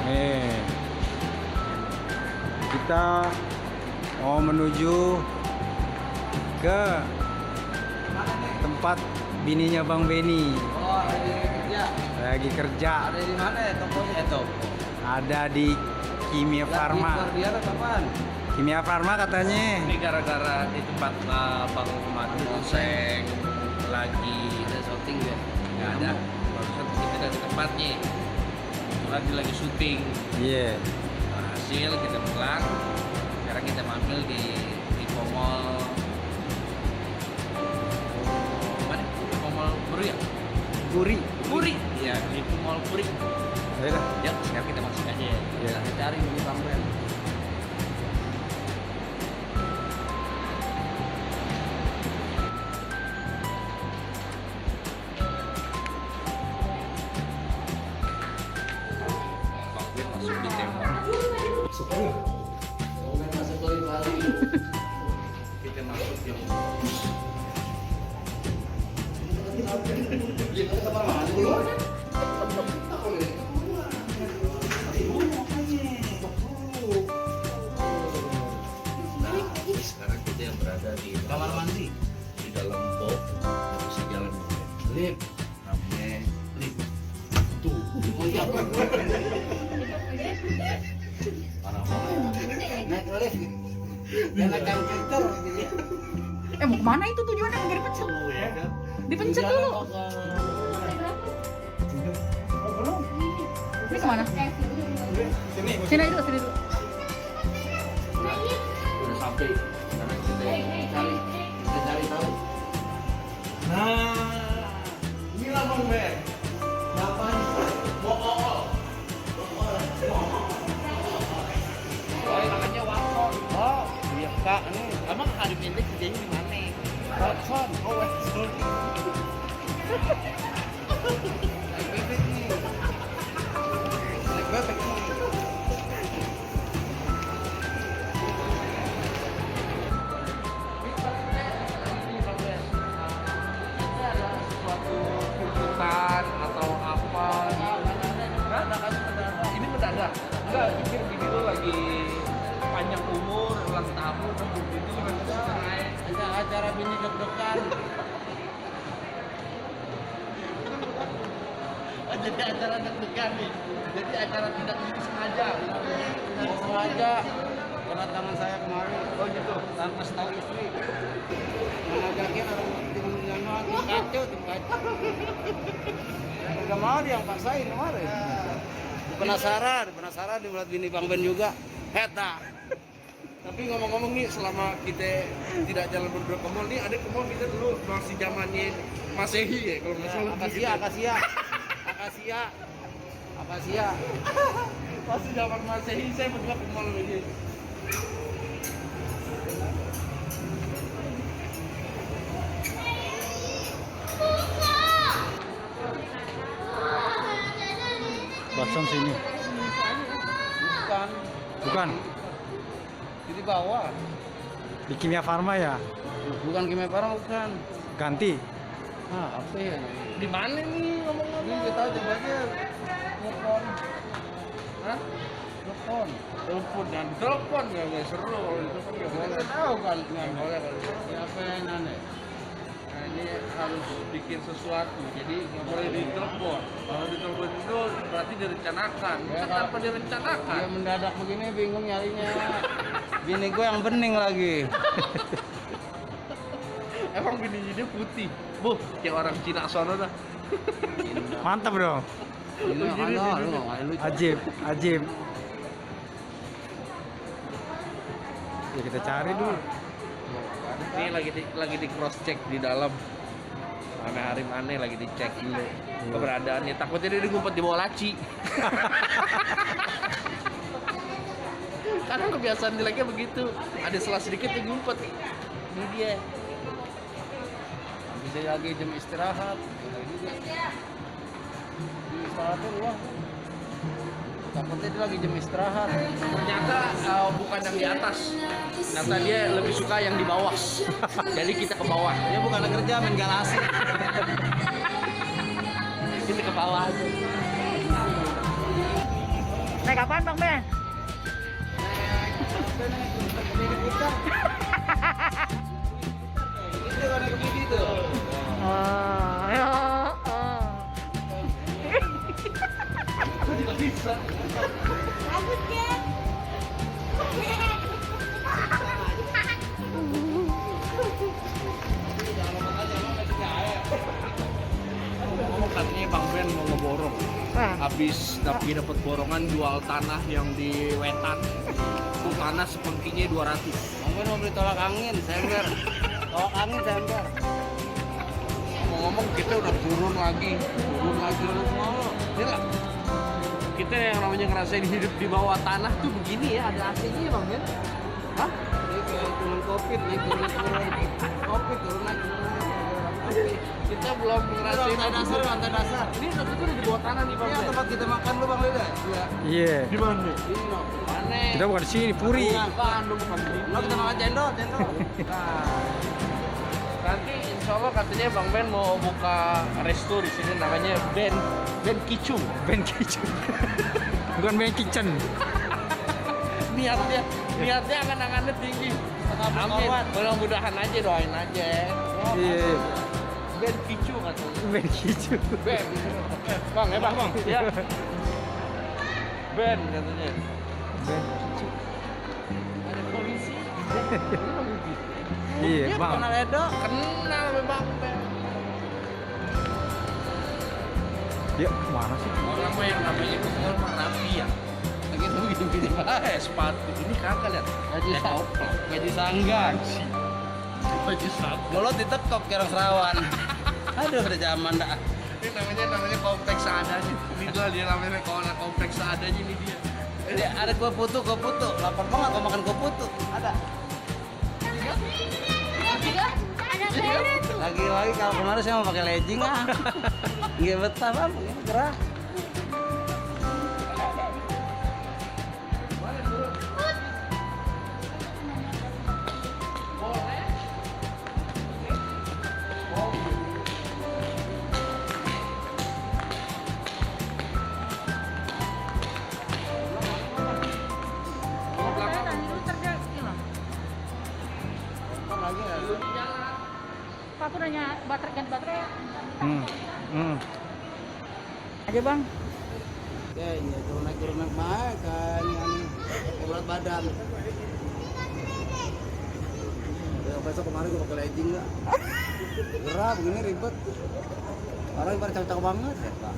Nih, kita mau menuju ke tempat bininya Bang Benny. Oh, lagi kerja. Lagi kerja. Ada di mana ya tokonya itu? Ada di Kimia Farma. Dia kapan? Kimia Farma katanya. Ini gara-gara di tempat Bang Madu Seng lagi Ada shooting ya? nggak ada, barusan kita dari tempatnya lagi syuting. Iya. Nah, hasil kita pulang, sekarang kita ambil di Pomol mana? Pomol Puri ya? Puri ya, di Pomol Puri Ayo dah. ya. Sekarang kita masuk aja ya. Iya. Kita cari di Bang Ben. Bang Ben masuk di tembok, Bang masuk ke Bali. kita masuk yang sekarang kita yang berada di Kamar mandi. di dalam box yang bisa jalan Lift. namanya lift. Tuh. Oh iya. Naik lift. Dia naik komputer gitu ya. Mau kemana itu tujuannya? Nggak dipencet. Dipencet dulu. Ini kemana? Sini dulu, sini dulu. Udah sampai sekarang kita cari tahu. nah inilah Bang Ben. Oh, namanya Watson. Oh, iya Kak. Emang hari ini kerjanya di mana? Watson. Oh, Watson. Naik bebek nih. Naik bebek nih. Tuntutan atau apa ini mendadak enggak pikir bini lu lagi panjang umur ulang tahun begitu Ada acara bini deg-degan. jadi acara deg-degan nih, jadi acara tidak sengaja. Tidak sengaja. Kena tangan saya kemarin. Oh gitu, tanpa tahu istri. Mengajaknya orang tim nyaman, kacau, tim kacau. Udah mau dia yang paksain kemarin. Penasaran melihat bini Bang Ben juga. Heta. Tapi ngomong-ngomong nih, selama kita tidak jalan berdua ke mall nih, ada ke mall kita dulu masih zamannya Masehi ya kalau nggak salah. Akasia. Masih zaman Masehi saya berdua ke mall ini. Watson sini. Bukan. Di bawah. Di Kimia Farma ya. Bukan Kimia Farma, bukan. Ganti. Ah, apa ya? Di mana nih ngomong-ngomong? Ini kita coba aja. Telepon. Hah? Telepon. Telepon dan telepon nggak seru kalau itu kan nggak boleh. Kita tahu kan nggak Boleh kalau itu. siapa yang aneh. Nah, ini harus bikin sesuatu, jadi nggak boleh ditelepon. Kalau ditelepon itu berarti direncanakan. Ya, Bukan Kak. tanpa direncanakan. Dia mendadak begini bingung nyarinya. Bini gue yang bening lagi. Emang bininya dia putih. Kayak orang Cina sono dah. Mantap dong. Ini makanya lu ngapain lu? Ajib. Ya kita cari dulu. Ini lagi di cross check di dalam. Harim aneh lagi dicek dulu keberadaannya. Takutnya dia ngumpet di bawah laci. Karena kebiasaan dia lagi begitu. Ada selah sedikit dia ngumpet. Ini dia. Bisa lagi jam istirahat. Di istirahatnya luang. Takutnya dia lagi jam istirahat. Ternyata bukan yang di atas. Ternyata dia lebih suka yang di bawah. Jadi kita ke bawah. Dia bukan kerja main galasi. Kita ke bawah aja. Naik apaan Bang Ben? Oh, ya. Ngomong katanya Bang Ben mau ngeborong. Wah, Habis dapat borongan jual tanah yang di Wetan. Itu tanah sepengkinya 200. Mungkin mau beli tolak angin, sember. Tolak angin, sember. Ngomong kita udah turun lagi. Ini lah. Kita yang namanya ngerasain hidup di bawah tanah tuh begini ya, ada AC-nya ya Bang Ben. Hah? Ini kayak turun covid, naik turun. Covid turun naik turun. Kita belum ngerasain Lantai dasar. Ini udah di bawah tanah nih Bang Ini Ben. tempat kita makan lu Bang Lida. Iya. Iya. Di mana nih? Ini no. Mana? Kita bukan di sini, Puri. Bukan, lu bukan di Lo kita makan cendol. Nah, nanti insya Allah katanya Bang Ben mau buka resto di sini namanya Ben Kicung. Ben Kitchen. Bukan Ben Kitchen. Niatnya angan-angannya tinggi. Amin. Mudah-mudahan aja, doain aja. Iya. Ben Kicung katanya. Ben Kitchen. Ben. Bang, ya Bang. Ya. Ben katanya. Ben. Ada polisi. Iya, Iya, Bang. kenal Edo. Kenal sama Bang Ben. Dia mana sih? Orang mah yang namanya kumur mah rapi ya. Lagi tuh gini-gini sepatu. Ini kagak lihat. Baju sauplo, baju sanggan. Baju sauplo. Mulut ditekok kira serawan. Aduh, udah zaman dah. Ini namanya kompleks seadanya. Ini dia namanya kompleks seadanya ini dia. Ini ada gua putu. Lapar banget mau makan gua putu. Ada. Lagi kalau kemarin saya mau pakai legging ah. Nggak betah bang, gerah. Lagi Pak, aku nanya ganti baterai ya. aja bang. Oke, ya turun naik mah kan yang berat badan. Ya, besok kemarin gua pakai legging nggak? Gerah begini ribet. Orang pada cakep banget ya pak.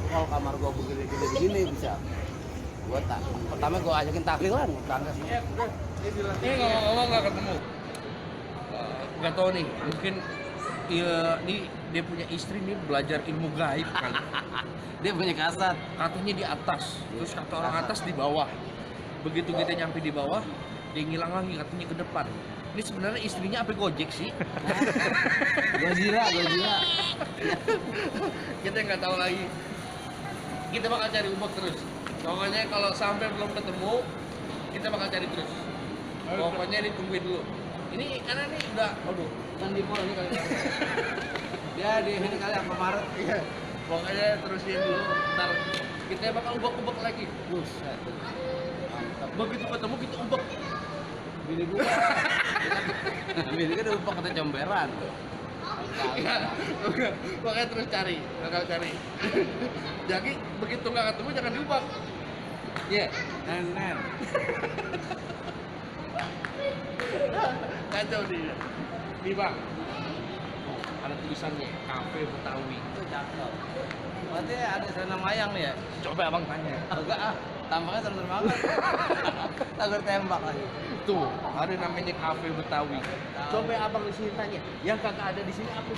Kalau kamar gua begini bisa. Gua tak. Pertama gua ajakin tahlilan, tangga sih. Ini ngomong nggak ketemu. Nggak tahu nih, mungkin ini dia punya istri nih belajar ilmu gaib kali. Dia punya kasat. Katanya di atas, terus kata orang atas di bawah. Begitu kita nyampe di bawah, dia ngilang lagi katanya ke depan. Ini sebenarnya istrinya apa Gojek sih? Gojira. Kita nggak tahu lagi. Kita bakal cari ubek terus. Pokoknya kalau sampai belum ketemu, kita bakal cari terus. Pokoknya ditungguin dulu. Ini karena ini udah, aduh, Kan di mall ini kali. Dia di ini kali apa Maret. iya. Pokoknya terusin dulu. Ntar kita bakal ubek-ubek lagi. Buset. Mantap. Begitu ketemu kita ubek. Bini gua. Bini kan udah kata comberan tuh. Pokoknya terus cari, bakal cari. Jadi begitu nggak ketemu jangan diubek. Iya. Nen. Kacau dia. Nih bang, ada tulisannya Cafe Betawi. Itu cakep. Berarti ada Serena Mayang nih ya? Coba abang tanya. Enggak ah. Tampaknya seru banget. Takut tembak lagi. Tuh, ada namanya Cafe Betawi. Coba abang di sini tanya. Yang kagak ada di sini apa?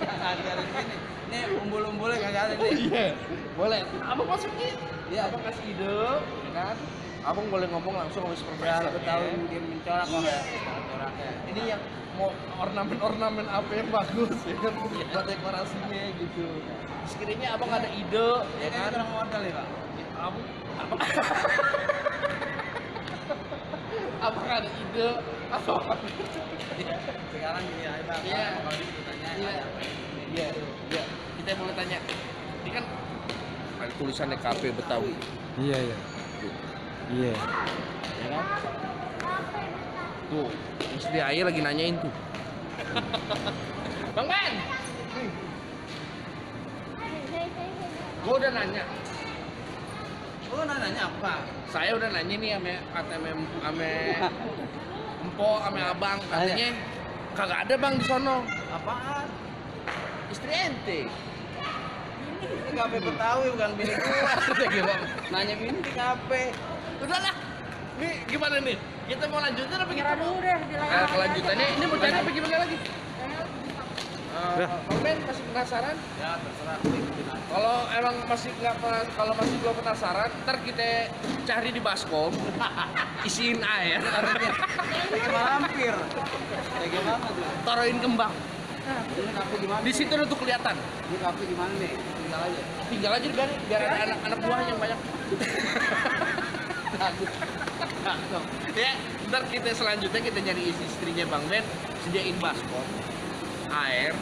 Ada di sini. Nih umbul-umbulnya kagak ada nih. Iya. Boleh. Abang masukin. Iya. Abang kasih ide, ya kan? Abang boleh ngomong langsung sama Biar supervisor. Betawi mungkin mencorak kok ya. Coraknya. Ini yang mau ornamen apa yang bagus ya kan? Buat dekorasinya gitu. Sekiranya abang ada ide, Ya ya kan kan? orang modal ya, Pak. Abang abang ada ide apa? Sekarang gini aja, Pak. Iya. Kalau ditanya Iya. ada apa ini? Iya. Kita boleh tanya. Ini kan tulisannya KP Betawi. Iya iya. Iya. Ya kan? Tuh, istri Ayah lagi nanyain tuh. Bang Ben, gua udah nanya. Oh, nanya apa? Saya udah nanya nih ame Empo, ame Abang, katanya kagak ada Bang di sono. Apaan? Istri ente. Ini kafe Betawi bukan bini gua. Nanya bini di kafe. Udahlah. Nih gimana nih? Kita mau lanjutin apa kita mau? deh, Kelanjutannya ini mau jadi apa gimana lagi? Udah. Bang Ben masih penasaran? Ya, terserah. Kalau emang masih nggak kalau masih belum penasaran, ntar kita cari di baskom, isiin air, Kayak mampir. Kayak gimana tuh? taruhin kembang. Ini kafe di mana? Di situ udah tuh kelihatan. Ini kafe di mana nih? Tinggal aja. Tinggal aja biar ada anak buahnya yang banyak. Ya, ntar kita selanjutnya kita nyari istrinya Bang Ben, sediain baskom, air,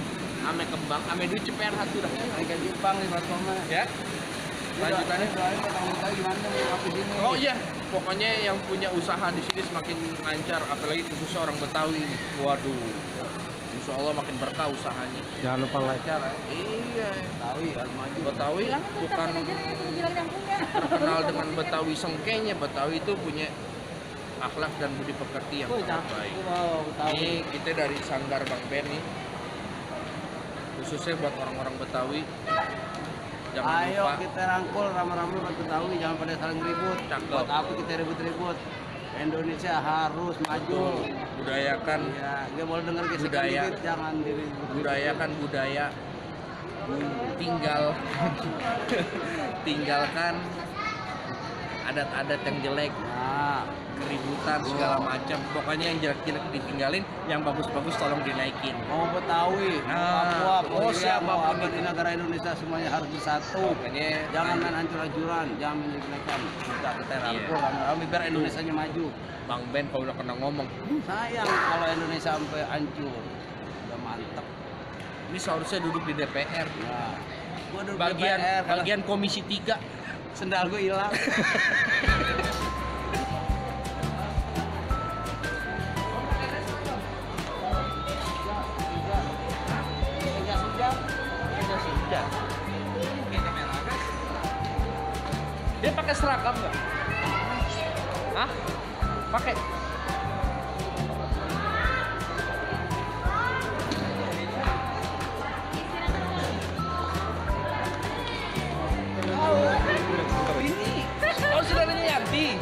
ame kembang, ame duit cepean hatu dah. Kayak Jepang nih platformnya. Ya. Lanjutannya. Kita gimana nih kafe sini? Oh iya, pokoknya yang punya usaha di sini semakin lancar, apalagi khususnya orang Betawi. Waduh, insya Allah makin berkah usahanya. Jangan lupa like. Iya, Betawi harus maju. Betawi bukan terkenal dengan Betawi sengkenya. Betawi itu punya akhlak dan budi pekerti yang sangat baik. Wow, Betawi. Ini kita dari Sanggar Bang Ben nih, khususnya buat orang-orang Betawi. Jangan Ayo lupa. kita rangkul rame-rame buat Betawi, jangan pada saling ribut. Cakep. Buat apa kita ribut-ribut? Indonesia harus maju. Budayakan Ya, nggak boleh dengar gesekan Budaya. dikit, jangan diribut. budayakan budaya, tinggalkan adat-adat yang jelek, Nah, keributan segala macam. Pokoknya yang jelek-jelek ditinggalin, yang bagus-bagus tolong dinaikin. mau Betawi, Nah, Papua, mau mau siapapun apa di negara Indonesia semuanya harus bersatu. Pokoknya Jangan main hancur-hancuran, jangan menjelek-jelekan. Kita rangkul Iya. rame-rame biar Indonesia maju. Bang Ben kalau udah kena ngomong, Sayang kalau Indonesia sampai hancur. Udah mantep. ini seharusnya duduk di DPR. Nah, gua duduk Bagian DPR, bagian Komisi 3. sendal gue hilang. Dia pakai seragam nggak? Hah? Pakai? Ini. Oh, saudaranya Yanti.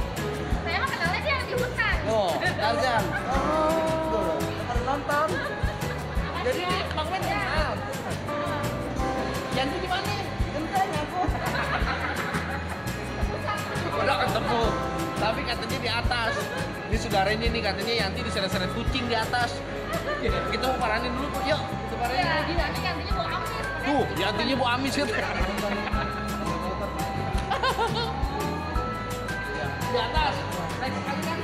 Saya mah kenalnya dia di hutan. Oh, Tarzan. Oh, pernah nonton. Jadi Bang Ben kenal. Yanti di mana? Genteng aku. Udah ketemu. Tapi katanya di atas. Ini saudaranya nih katanya Yanti diseret-seret kucing di atas. Kita mau paranin dulu, yuk. Kita paranin Ya, lagi. nanti gantinya bawa amis. Tuh, Yantinya Bu Amis kan. Di atas. Next kali kan.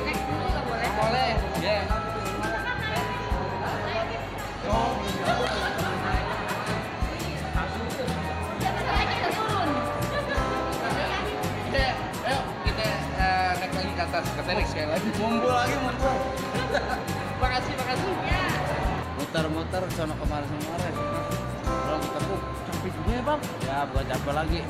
Next dulu nggak boleh. Boleh. Ya. Ya, bentar lagi kita turun. Kita, ayo kita naik lagi ke atas. Kita naik sekali lagi. Mumbul lagi, mumbul. Makasih, makasih. Ya. Muter-muter sono kemarin-kemarin. Belum ketemu. Capek juga ya Bang. Ya, bukan capek lagi.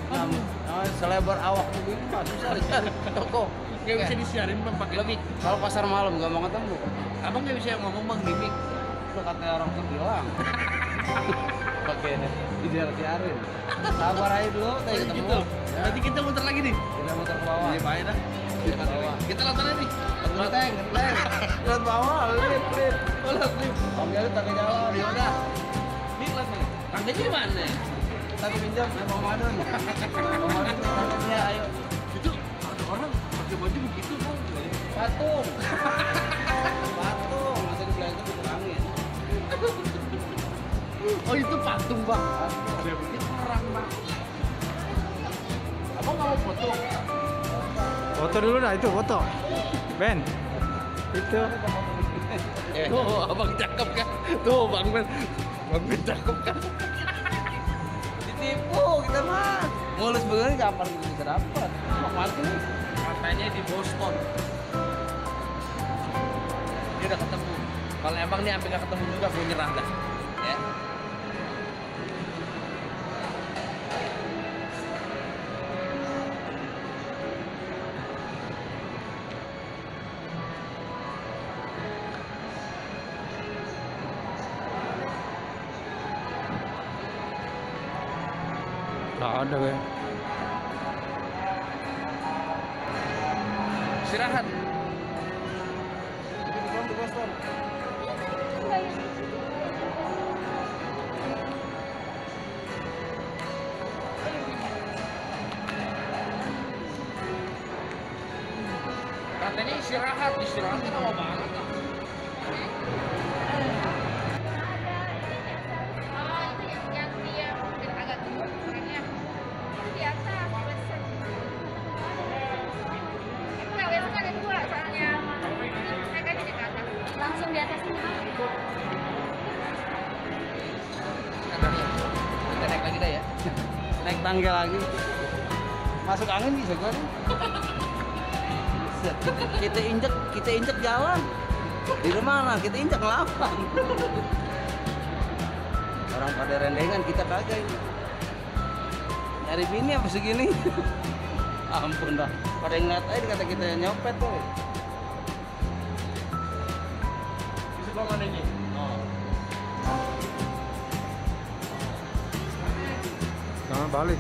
Selebar awak begini mah susah dicari toko. Gak bisa disiarin Bang pakai lebih. Kalau pasar malam nggak mau ketemu. Abang gak bisa ngomong Bang gimmick. Lu katanya orang terbilang. Pakai disiar-siarin. Sabar aja dulu, tadi ketemu. Gitu. Nanti kita muter lagi nih. Kita muter ke bawah. Iya, baik dah. Kita ke bawah. Kita nontonnya nih. Genteng, genteng. Lihat bawah, lihat. Oh, lihat nih. Om Yali tak ke jalan, ya udah. Nih lihat nih. Tangganya di mana? Tapi pinjam sama Om Adon. Om Adon tangannya, ayo. Itu ada orang pakai baju begitu Bang. Patung. Patung, masa di belakang dikurangin. Oh itu patung Bang. Dia pikir orang Bang. Abang nggak mau foto? Foto dulu dah itu foto. Ben. Itu. Tuh abang cakep kan? Tuh Bang Ben. Bang Ben cakep kan? Ditipu kita mah. Mulus begini kapan kita bisa dapat? Mau mati nih. Katanya di Boston. Dia udah ketemu. Kalau emang nih sampai nggak ketemu juga, gue nyerah dah. Ya. Nggak ada kan. Istirahat. Di Boston. Katanya istirahatnya lama banget. Oh, itu yang dia mungkin agak gemuk orangnya. Di atas, besar. Itu yang biasa kan ada dua soalnya. Mereka di atas. Langsung di atas ini. Kita naik lagi dah ya. Naik tangga lagi. Masuk angin bisa kan? Kita injek jalan. Di mana? Kita injek lapang. Orang pada rendengan kita kagak ini. Nyari bini apa segini? Ampun dah. Pada yang ngeliat aja kata kita nyopet tuh. Bisa bawa mana ini? Oh. Nah, balik.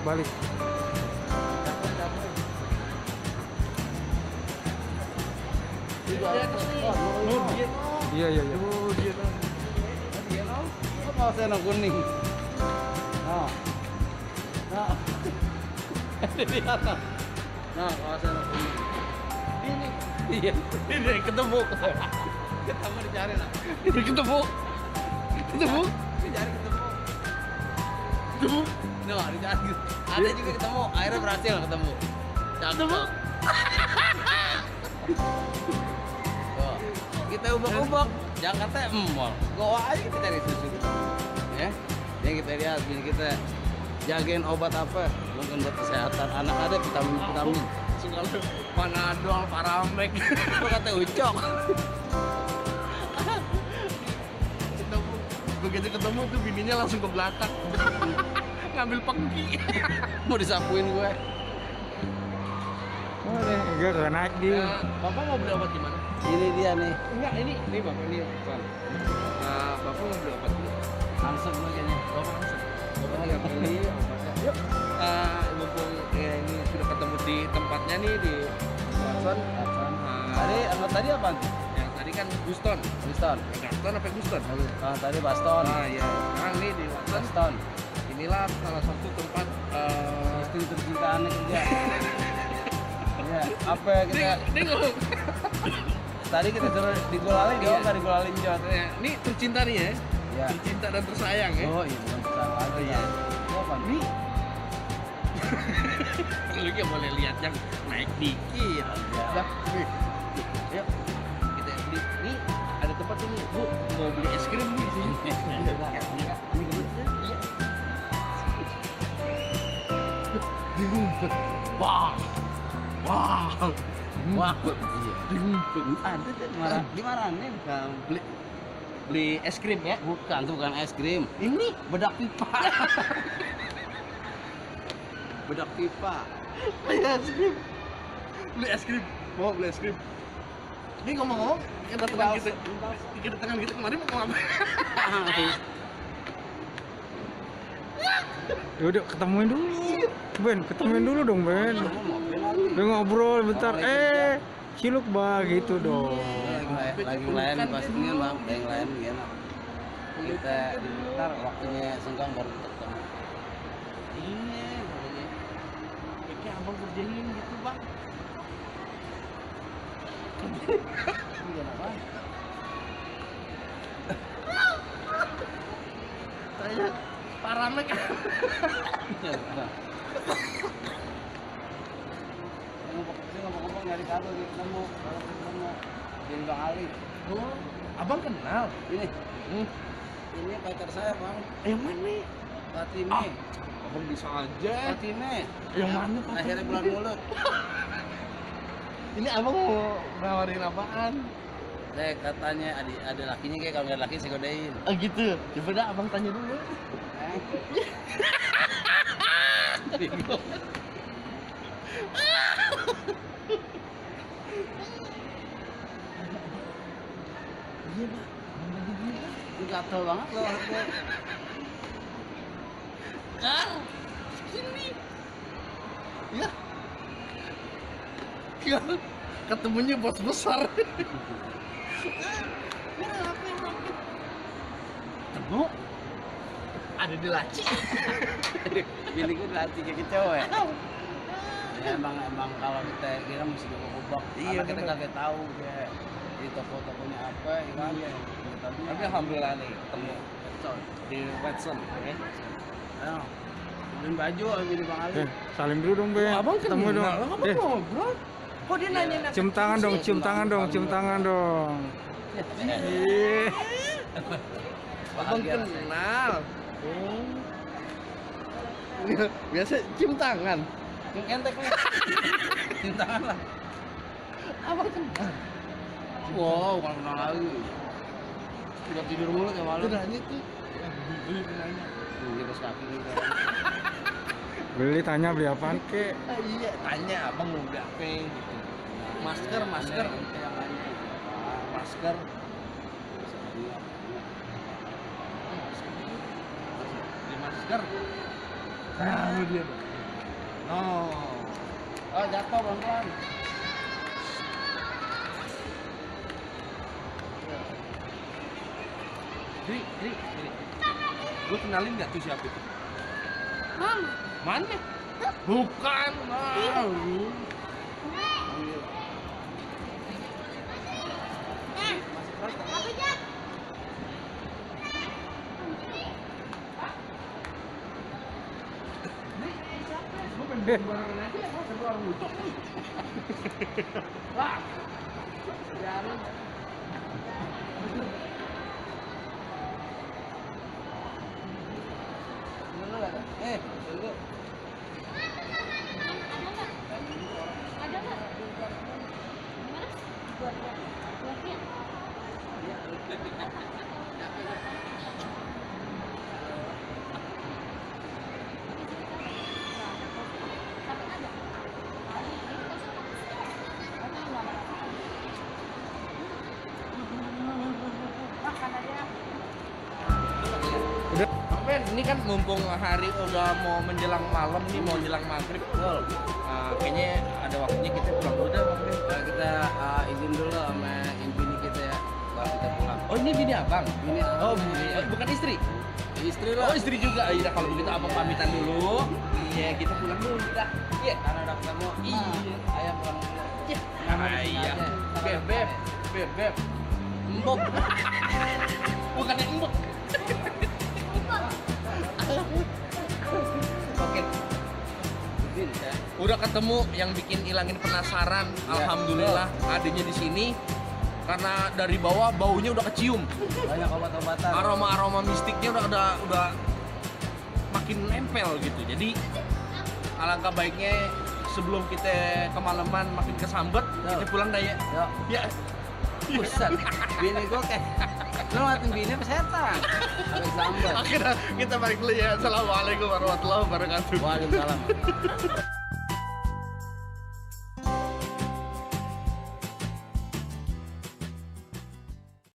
Iya. Dia no. Apa saya kuning? Nah. Dia no. Nah, kawasan kuning. Ini. Iya. Ini ketemu. Ketemu dicari lah. Ini ketemu. Dicari ketemu. Nah, dicari. Ada juga ketemu. Akhirnya berhasil ketemu. Cakep. Oh, kita ubah-ubah. Jakarta mall. Goa aja kita cari susu. Ya. Yang kita lihat bini kita jagain obat apa? Mungkin buat kesehatan anak ada vitamin. Segala Panadol, Paramek. Itu kata Ucok. Begitu ketemu tuh bininya langsung ke belakang. Ngambil pengki. Mau disapuin gue. Oh, enggak naik dia. Bapak mau beli obat di mana? Ini dia nih. Enggak, ini Bapak ini Son. Bapak mau beli obat dulu. Langsung gue kayaknya. Bapak langsung. Bapak tinggal beli obatnya. Yuk. Mumpung ya, ini sudah ketemu di tempatnya nih di Watson. Tadi apa? Yang tadi kan Guston. Boston. Gaston apa Guston? Tadi Boston. Nah, ya. Sekarang nih di Watson. Boston. Inilah salah satu tempat Istri tercintaannya kerja. Iya. Apa ya kita? Ini ngomong. Tadi kita suruh digolali, dia nggak digolalin Jod. Ya, ini tercinta nih ya. Iya. Tercinta dan tersayang ya. Oh iya, bukan salah lagi. Iya. Ini apa? Nih. Lu juga boleh lihat yang naik dikit. Dah, nih. Yuk. Kita beli. Nih, ada tempat ini. Bu, mau beli es krim nih di sini. Ini kebetulan. Iya. Wah. Wah. Ada tuh marah. Dimarahin. Beli es krim ya. Bukan, itu bukan es krim. Ini Bedak pipa. Bedak pipa. beli es krim. Beli es krim. Mau beli es krim. Ini ngomong-ngomong, kedatangan kita kemarin mau ngapain? Yaudah, ketemuin dulu. Ben, ketemuin dulu dong, Ben. Udah ngobrol bentar. Ciluk bah gitu dong. Lagi lain pastinya bang, yang lain gimana? Kita ntar waktunya senggang baru ketemu. Iya, makanya. Kayak abang kerjain gitu bang. Iya apa? Saya Paramek. Ngomong-ngomong dari kado ketemu, di Bang Ali. Oh, abang kenal? Ini pacar saya bang. Yang mana? Fatimi. Abang bisa aja. Fatime. Yang mana, Pak? Akhirnya bulan mulut. Ini abang mau nawarin apaan? Katanya ada lakinya kayak kalau nggak ada laki saya godain. Oh gitu. Coba dah abang tanya dulu. Bingung. Iya Pak. Gatel banget loh. Kar. Sini. Ya. Ya. Ketemunya bos besar. Temu. Ada di laci. Bini gue dilatih kayak cowok ya. Ya emang kalau kita mesti ubah. Iya, Karena kita bener. kagak tahu kayak di toko-tokonya apa ya kan. Tapi alhamdulillah nih ketemu di Watson. Ya. Ayo. Beliin baju bini Bang Ali. Salim dulu dong, Ben. Abang Ketemu dong. Abang ngobrol. Kok dia nanya Cium tangan dong, cium tangan dong, cium tangan dong. Ih. Abang Bahagia kenal. Oh. Biasa cium tangan. Yang entek nih. Cium tangan lah. Abang kenal. Wow, kalau kenal lagi. Udah tidur mulu kayak malu. Udah nanya tuh. Beli nanya. Di bos kaki gitu. Beli tanya beli apaan, kek? Ah, iya, tanya abang mau beli apa gitu. Masker. Masker. Beli masker. Nah, lu dia. Oh. Oh, jatuh pelan-pelan. Dri. Gue kenalin nggak tuh siapa itu? Mana? Bukan. Tunggu. Ada nggak? Gimana? Buatnya. Tapi ada. Makan aja. Ben, ini kan mumpung hari udah mau menjelang malam nih, mau menjelang maghrib. Betul. Kayaknya ada waktunya kita pulang dulu dah, Bang Ben. Kita izin dulu sama bini kita ya. Baru kita pulang. Oh, ini bini abang? Bini Oh, iya. bukan istri? Istri Oh, lah. istri juga. Iya, kalau begitu abang pamitan dulu. Iya, kita pulang dulu dah. Iya. Karena udah ketemu. Iya. Ayam pulang dulu. Iya. Beb. Embok. Bukan yang embok. Oke. Izin ya. Udah ketemu yang bikin ilangin penasaran. Iya. Alhamdulillah adanya di sini. Karena dari bawah baunya udah kecium. Banyak obat-obatan. Aroma mistiknya udah makin nempel gitu. Jadi alangkah baiknya sebelum kita kemalaman makin kesambet, kita pulang dah ya. Yuk. Ya. Buset. Bini gue kayak lu ngatin bini apa setan? Sampai sambal. Akhirnya kita balik dulu ya. Assalamualaikum warahmatullahi wabarakatuh. Waalaikumsalam.